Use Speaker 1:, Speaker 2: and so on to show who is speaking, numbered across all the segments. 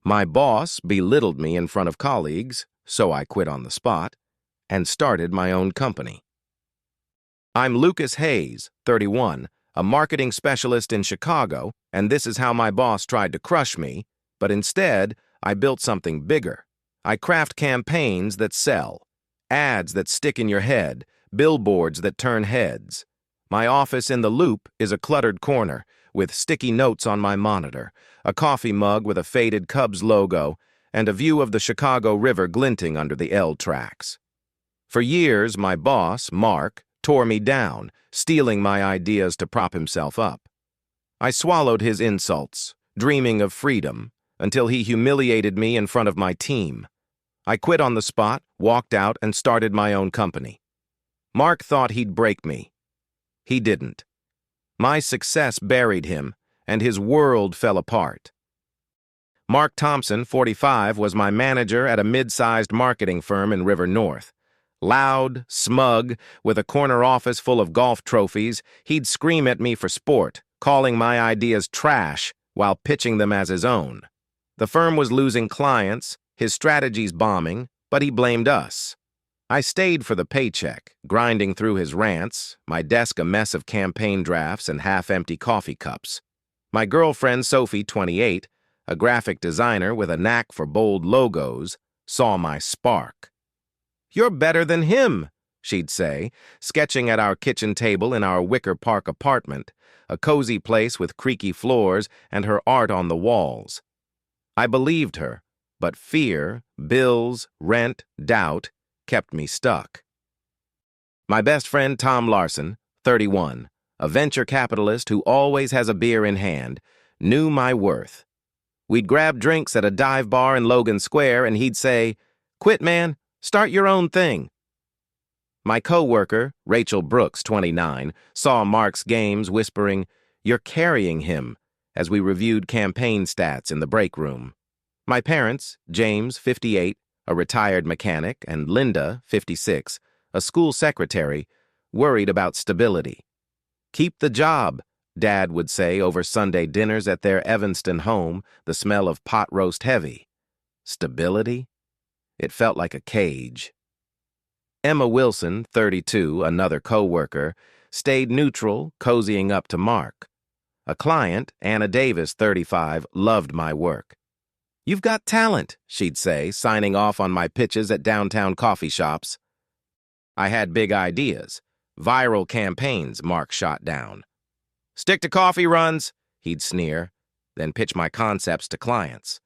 Speaker 1: My boss belittled me in front of colleagues, so I quit on the spot and started my own company. I'm Lucas Hayes, 31, a marketing specialist in Chicago, and this is how my boss tried to crush me, but instead, I built something bigger. I craft campaigns that sell, ads that stick in your head, billboards that turn heads. My office in the Loop is a cluttered corner with sticky notes on my monitor, a coffee mug with a faded Cubs logo, and a view of the Chicago River glinting under the L tracks. For years, my boss, Mark, tore me down, stealing my ideas to prop himself up. I swallowed his insults, dreaming of freedom, until he humiliated me in front of my team. I quit on the spot, walked out, and started my own company. Mark thought he'd break me. He didn't. My success buried him, and his world fell apart. Mark Thompson, 45, was my manager at a mid-sized marketing firm in River North. Loud, smug, with a corner office full of golf trophies, he'd scream at me for sport, calling my ideas trash while pitching them as his own. The firm was losing clients, his strategies bombing, but he blamed us. I stayed for the paycheck, grinding through his rants, my desk a mess of campaign drafts and half-empty coffee cups. My girlfriend, Sophie, 28, a graphic designer with a knack for bold logos, saw my spark. "You're better than him," she'd say, sketching at our kitchen table in our Wicker Park apartment, a cozy place with creaky floors and her art on the walls. I believed her, but fear, bills, rent, doubt kept me stuck. My best friend Tom Larson, 31, a venture capitalist who always has a beer in hand, knew my worth. We'd grab drinks at a dive bar in Logan Square and he'd say, "Quit, man, start your own thing." My coworker, Rachel Brooks, 29, saw Mark's games whispering, "You're carrying him," as we reviewed campaign stats in the break room. My parents, James, 58, a retired mechanic, and Linda, 56, a school secretary, worried about stability. "Keep the job," Dad would say over Sunday dinners at their Evanston home, the smell of pot roast heavy. Stability? It felt like a cage. Emma Wilson, 32, another coworker, stayed neutral, cozying up to Mark. A client, Anna Davis, 35, loved my work. "You've got talent," she'd say, signing off on my pitches at downtown coffee shops. I had big ideas. Viral campaigns, Mark shot down. "Stick to coffee runs," he'd sneer, then pitch my concepts to clients.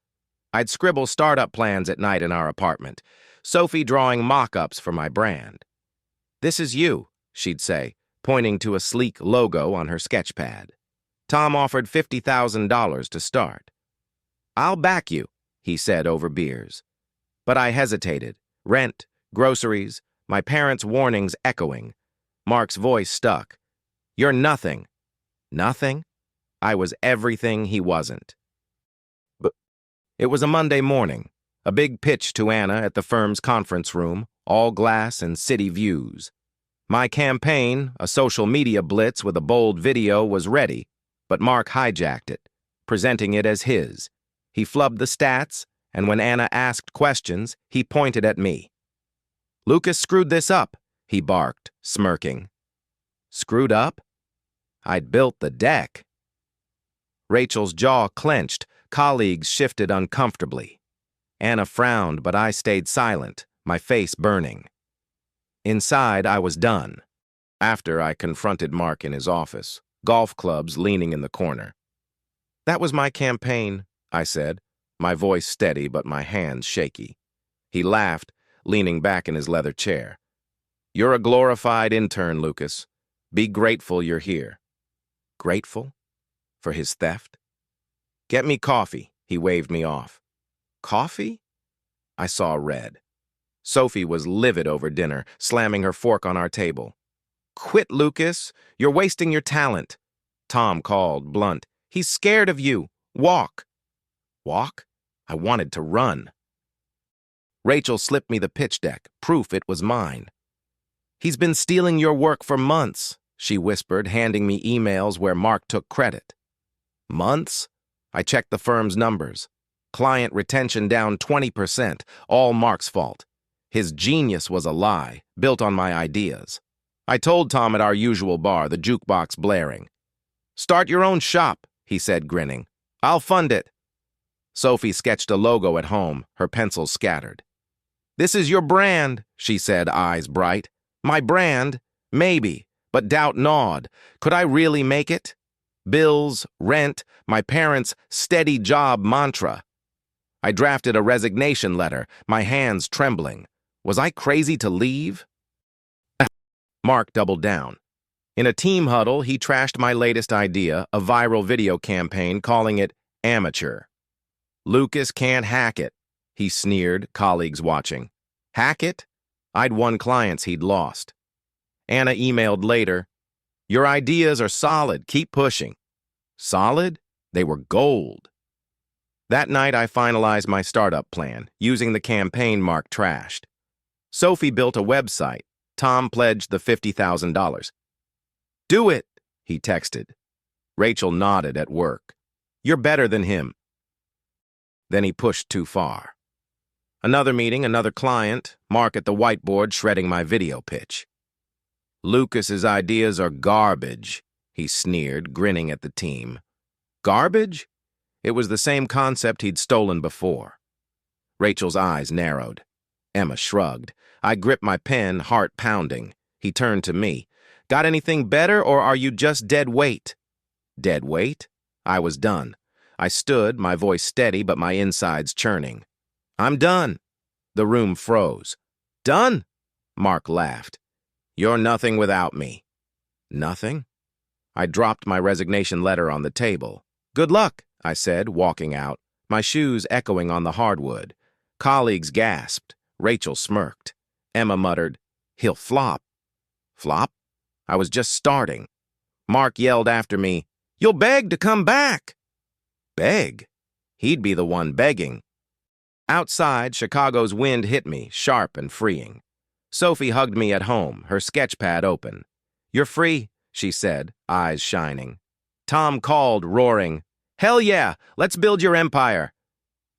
Speaker 1: I'd scribble startup plans at night in our apartment, Sophie drawing mock-ups for my brand. "This is you," she'd say, pointing to a sleek logo on her sketchpad. Tom offered $50,000 to start. "I'll back you," he said over beers. But I hesitated. Rent, groceries, my parents' warnings echoing. Mark's voice stuck. "You're nothing." Nothing? I was everything he wasn't. But it was a Monday morning, a big pitch to Anna at the firm's conference room, all glass and city views. My campaign, a social media blitz with a bold video, was ready, but Mark hijacked it, presenting it as his. He flubbed the stats, and when Anna asked questions, he pointed at me. "Lucas screwed this up," he barked, smirking. Screwed up? I'd built the deck. Rachel's jaw clenched, colleagues shifted uncomfortably. Anna frowned, but I stayed silent, my face burning. Inside, I was done. After, I confronted Mark in his office, golf clubs leaning in the corner. "That was my campaign," I said, my voice steady but my hands shaky. He laughed, leaning back in his leather chair. "You're a glorified intern, Lucas. Be grateful you're here." Grateful? For his theft? "Get me coffee," he waved me off. Coffee? I saw red. Sophie was livid over dinner, slamming her fork on our table. "Quit, Lucas. You're wasting your talent." Tom called, blunt. "He's scared of you. Walk." Walk? I wanted to run. Rachel slipped me the pitch deck, proof it was mine. "He's been stealing your work for months," she whispered, handing me emails where Mark took credit. Months? I checked the firm's numbers. Client retention down 20%, all Mark's fault. His genius was a lie, built on my ideas. I told Tom at our usual bar, the jukebox blaring. "Start your own shop," he said, grinning. "I'll fund it." Sophie sketched a logo at home, her pencils scattered. "This is your brand," she said, eyes bright. "My brand? Maybe, but doubt gnawed. Could I really make it? Bills, rent, my parents' steady job mantra. I drafted a resignation letter, my hands trembling. Was I crazy to leave? Mark doubled down. In a team huddle, he trashed my latest idea, a viral video campaign, calling it amateur. "Lucas can't hack it," he sneered, colleagues watching. "Hack it?" I'd won clients he'd lost. Anna emailed later, "Your ideas are solid, keep pushing." Solid? They were gold. That night, I finalized my startup plan, using the campaign Mark trashed. Sophie built a website. Tom pledged the $50,000. "Do it," he texted. Rachel nodded at work. "You're better than him." Then he pushed too far. Another meeting, another client, Mark at the whiteboard shredding my video pitch. "Lucas's ideas are garbage," he sneered, grinning at the team. Garbage? It was the same concept he'd stolen before. Rachel's eyes narrowed. Emma shrugged. I gripped my pen, heart pounding. He turned to me. "Got anything better, or are you just dead weight?" Dead weight? I was done. I stood, my voice steady, but my insides churning. "I'm done." The room froze. "Done?" Mark laughed. "You're nothing without me." Nothing? I dropped my resignation letter on the table. "Good luck," I said, walking out, my shoes echoing on the hardwood. Colleagues gasped. Rachel smirked. Emma muttered, "He'll flop." Flop? I was just starting. Mark yelled after me, "You'll beg to come back." Beg? He'd be the one begging. Outside, Chicago's wind hit me, sharp and freeing. Sophie hugged me at home, her sketchpad open. "You're free," she said, eyes shining. Tom called, roaring, "Hell yeah, let's build your empire."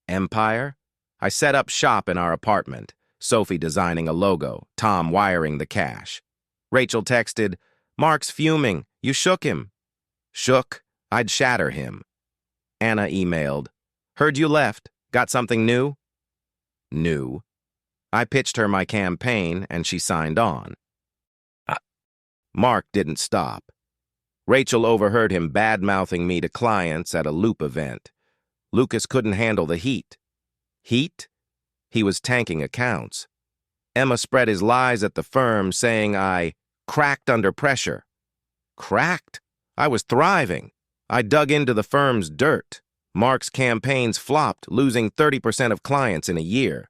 Speaker 1: Empire? I set up shop in our apartment, Sophie designing a logo, Tom wiring the cash. Rachel texted, "Mark's fuming. You shook him." Shook? I'd shatter him. Anna emailed, "Heard you left. Got something new?" New. I pitched her my campaign, and she signed on. Mark didn't stop. Rachel overheard him bad-mouthing me to clients at a Loop event. Lucas couldn't handle the heat. Heat? He was tanking accounts. Emma spread his lies at the firm, saying I cracked under pressure. Cracked? I was thriving. I dug into the firm's dirt. Mark's campaigns flopped, losing 30% of clients in a year.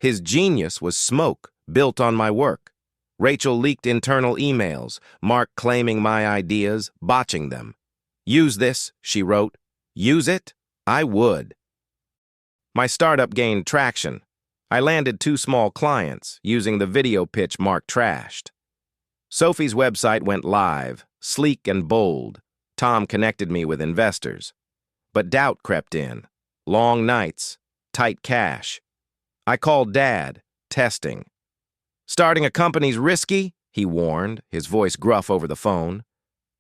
Speaker 1: His genius was smoke, built on my work. Rachel leaked internal emails, Mark claiming my ideas, botching them. "Use this," she wrote. "Use it? I would." My startup gained traction. I landed 2 small clients, using the video pitch Mark trashed. Sophie's website went live, sleek and bold. Tom connected me with investors. But doubt crept in. Long nights, tight cash. I called Dad, testing. "Starting a company's risky," he warned, his voice gruff over the phone.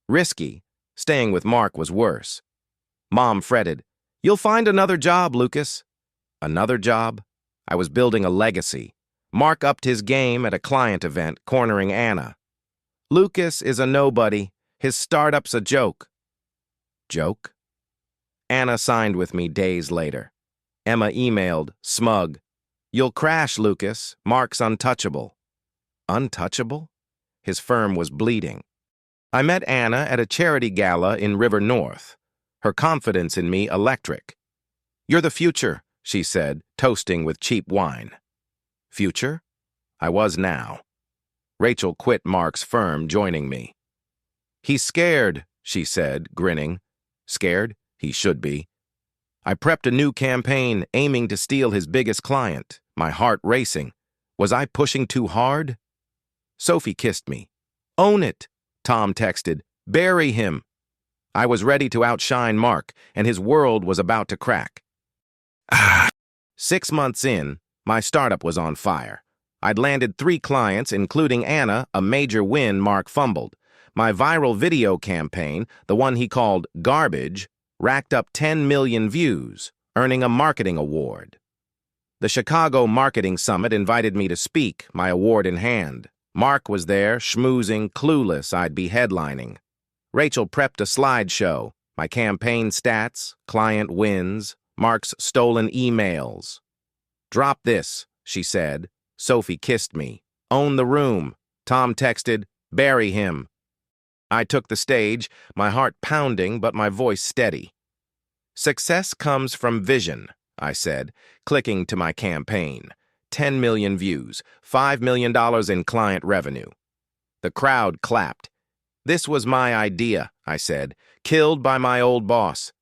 Speaker 1: Risky. Staying with Mark was worse. Mom fretted, "You'll find another job, Lucas." Another job? I was building a legacy. Mark upped his game at a client event, cornering Anna. "Lucas is a nobody. His startup's a joke." Joke? Anna signed with me days later. Emma emailed, smug, "You'll crash, Lucas. Mark's untouchable." Untouchable? His firm was bleeding. I met Anna at a charity gala in River North. Her confidence in me electric. "You're the future," she said, toasting with cheap wine. Future? I was now. Rachel quit Mark's firm, joining me. "He's scared," she said, grinning. Scared? He should be. I prepped a new campaign, aiming to steal his biggest client, my heart racing. Was I pushing too hard? Sophie kissed me. "Own it," Tom texted. "Bury him." I was ready to outshine Mark, and his world was about to crack. 6 months in, my startup was on fire. I'd landed 3 clients, including Anna, a major win Mark fumbled. My viral video campaign, the one he called Garbage, racked up 10 million views, earning a marketing award. The Chicago Marketing Summit invited me to speak, my award in hand. Mark was there, schmoozing, clueless I'd be headlining. Rachel prepped a slideshow, my campaign stats, client wins, Mark's stolen emails. "Drop this," she said. Sophie kissed me. "Own the room." Tom texted, "Bury him." I took the stage, my heart pounding but my voice steady. "Success comes from vision," I said, clicking to my campaign. 10 million views, $5 million in client revenue. The crowd clapped. "This was my idea," I said, "killed by my old boss."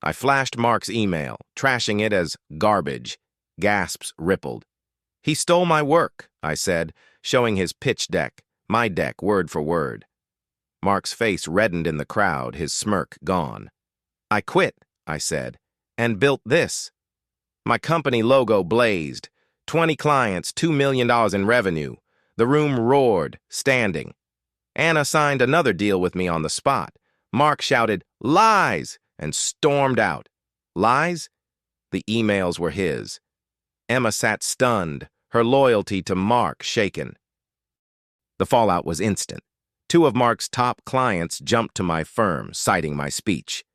Speaker 1: I flashed Mark's email, trashing it as garbage. Gasps rippled. "He stole my work," I said, showing his pitch deck, my deck word for word. Mark's face reddened in the crowd, his smirk gone. "I quit," I said, "and built this." My company logo blazed. 20 clients, $2 million in revenue. The room roared, standing. Anna signed another deal with me on the spot. Mark shouted, "Lies!" and stormed out. Lies? The emails were his. Emma sat stunned, her loyalty to Mark shaken. The fallout was instant. 2 of Mark's top clients jumped to my firm, citing my speech.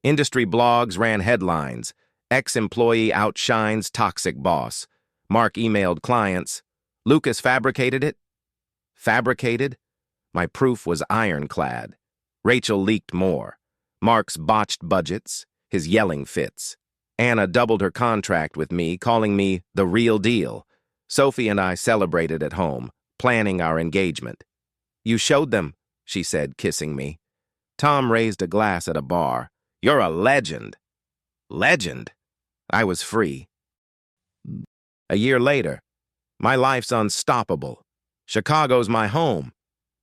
Speaker 1: Industry blogs ran headlines. Ex-employee outshines toxic boss. Mark emailed clients. "Lucas fabricated it?" Fabricated? My proof was ironclad. Rachel leaked more. Mark's botched budgets, his yelling fits. Anna doubled her contract with me, calling me the real deal. Sophie and I celebrated at home, planning our engagement. "You showed them," she said, kissing me. Tom raised a glass at a bar. "You're a legend." Legend? I was free. A year later, my life's unstoppable. Chicago's my home.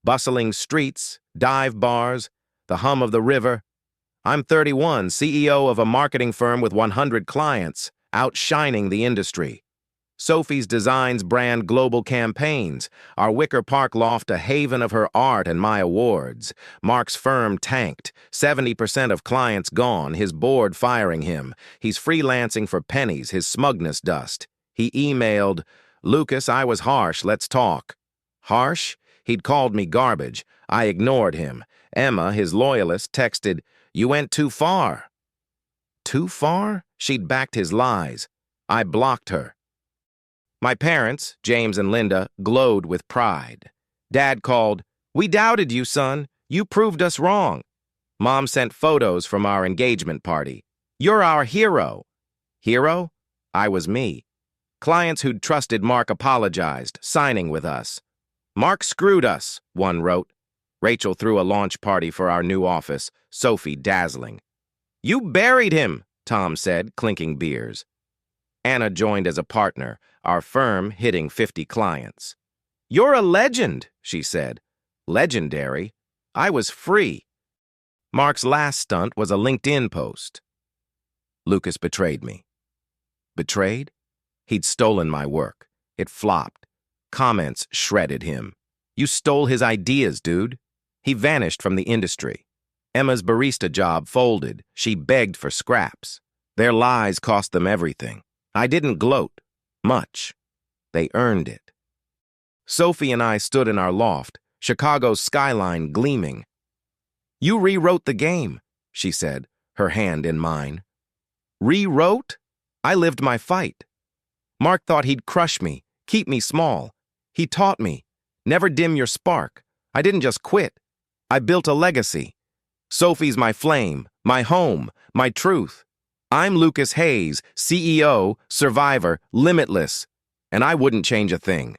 Speaker 1: Bustling streets, dive bars, the hum of the river. I'm 31, CEO of a marketing firm with 100 clients, outshining the industry. Sophie's designs brand global campaigns, our Wicker Park loft a haven of her art and my awards. Mark's firm tanked, 70% of clients gone, his board firing him. He's freelancing for pennies, his smugness dust. He emailed, "Lucas, I was harsh, let's talk." Harsh? He'd called me garbage. I ignored him. Emma, his loyalist, texted, "You went too far." Too far? She'd backed his lies. I blocked her. My parents, James and Linda, glowed with pride. Dad called, "We doubted you, son. You proved us wrong." Mom sent photos from our engagement party. "You're our hero." Hero? I was me. Clients who'd trusted Mark apologized, signing with us. "Mark screwed us," one wrote. Rachel threw a launch party for our new office, Sophie dazzling. "You buried him," Tom said, clinking beers. Anna joined as a partner, our firm hitting 50 clients. "You're a legend," she said. Legendary? I was free. Mark's last stunt was a LinkedIn post. Lucas betrayed me. Betrayed? He'd stolen my work. It flopped. Comments shredded him. "You stole his ideas, dude." He vanished from the industry. Emma's barista job folded. She begged for scraps. Their lies cost them everything. I didn't gloat. Much. They earned it. Sophie and I stood in our loft, Chicago's skyline gleaming. "You rewrote the game," she said, her hand in mine. Rewrote? I lived my fight. Mark thought he'd crush me, keep me small. He taught me, never dim your spark. I didn't just quit. I built a legacy. Sophie's my flame, my home, my truth. I'm Lucas Hayes, CEO, survivor, limitless, and I wouldn't change a thing.